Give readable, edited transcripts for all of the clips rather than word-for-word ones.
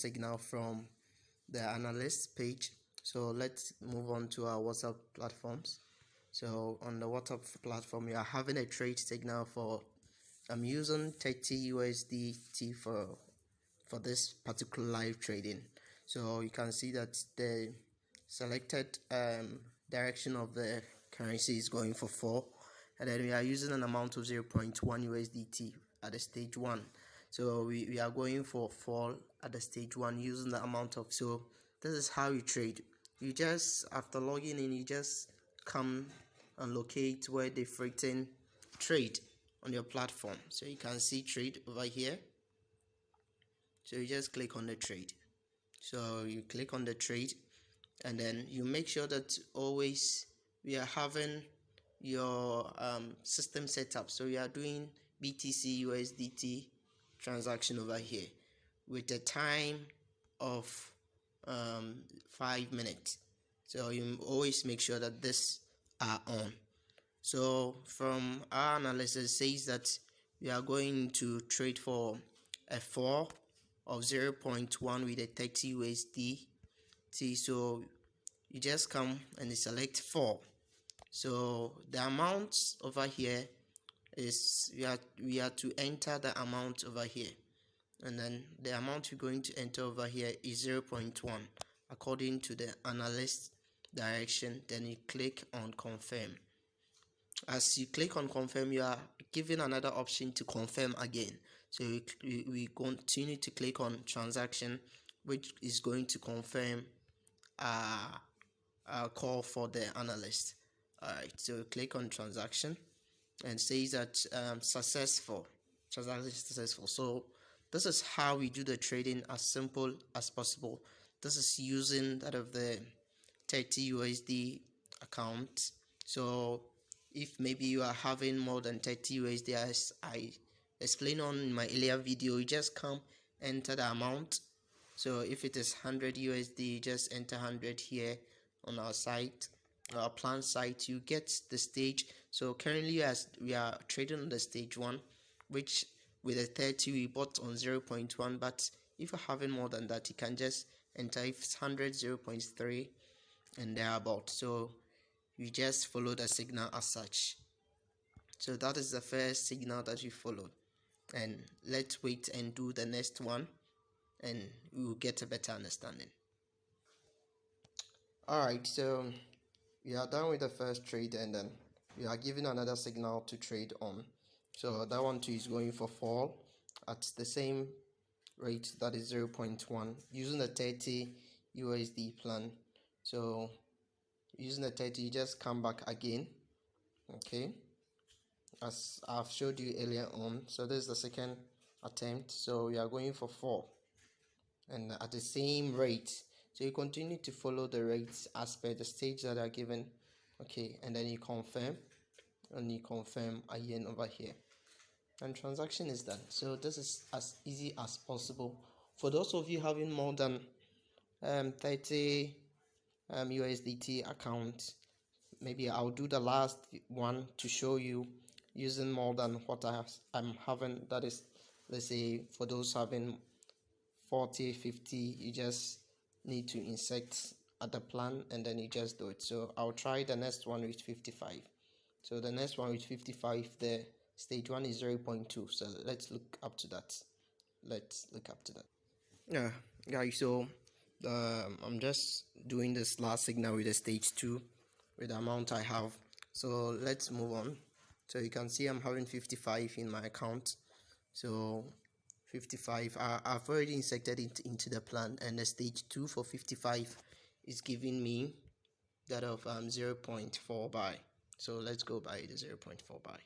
signal from the analyst page. So let's move on to our WhatsApp platforms. So on the WhatsApp platform, you are having a trade signal for I'm using 30 USDT for this particular live trading. So you can see that the selected direction of the currency is going for 4, and then we are using an amount of 0.1 USDT at the stage 1. So we are going for fall at the stage 1 using the amount of. So this is how you trade. You just, after logging in, you just come and locate where they've written trade on your platform. So you can see trade over here. So you just click on the trade. So you click on the trade, and then you make sure that always we are having your system set up. So we are doing BTC USDT transaction over here with a time of 5 minutes. So you always make sure that this are on. So from our analysis says that we are going to trade for a 4 of 0.1 with a 30 USD. So you just come and select 4. So the amount over here is we are to enter the amount over here, and then the amount you're going to enter over here is 0.1 according to the analyst direction. Then you click on confirm. As you click on confirm, you are given another option to confirm again. So we continue to click on transaction, which is going to confirm a call for the analyst. Alright, so click on transaction and says that successful, transaction successful. So this is how we do the trading as simple as possible. This is using that of the 30 USD account. So if maybe you are having more than 30 USD, as I explained on in my earlier video, you just come enter the amount. So if it is 100 USD, just enter 100 here on our site, our plan site. You get the stage. So currently as we are trading on the stage 1, which with a 30 we bought on 0.1, but if you're having more than that, you can just enter if it's 100 0.3 and thereabout. So you just follow the signal as such. So that is the first signal that you followed, and let's wait and do the next one, and we will get a better understanding. Alright, so we are done with the first trade, and then we are given another signal to trade on. So that one too is going for fall at the same rate, that is 0.1, using the 30 USD plan. So using the 30, you just come back again, okay, as I've showed you earlier on. So this is the second attempt. So we are going for 4 and at the same rate. So you continue to follow the rates as per the stage that are given, okay, and then you confirm again over here, and transaction is done. So this is as easy as possible. For those of you having more than 30 USDT account, maybe I'll do the last one to show you using more than what I'm having. That is, let's say for those having 40 50, you just need to insert at the plan and then you just do it. So I'll try the next one with 55. So the next one with 55, the stage 1 is 0.2. So let's look up to that. Yeah, guys, so I'm just doing this last signal with the stage 2 with the amount I have. So let's move on. So you can see I'm having 55 in my account. So 55, I've already inserted it into the plan, and the stage 2 for 55 is giving me that of 0.4 buy. So let's go by the 0.4 buy.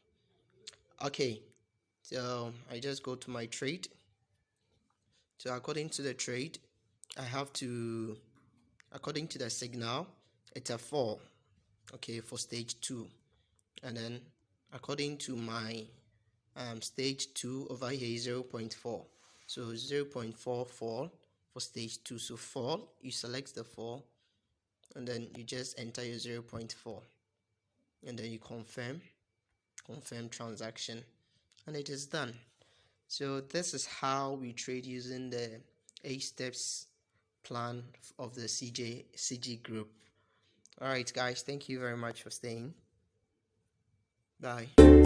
Okay, so I just go to my trade. So according to the trade, I have to, according to the signal, it's a 4, okay, for stage 2, and then according to my stage 2 over here is 0.4. So 0.4 fall for stage 2. So fall, you select the fall, and then you just enter your 0.4, and then you confirm transaction, and it is done. So this is how we trade using the 8 steps plan of the CG group. All right, guys, thank you very much for staying. Bye.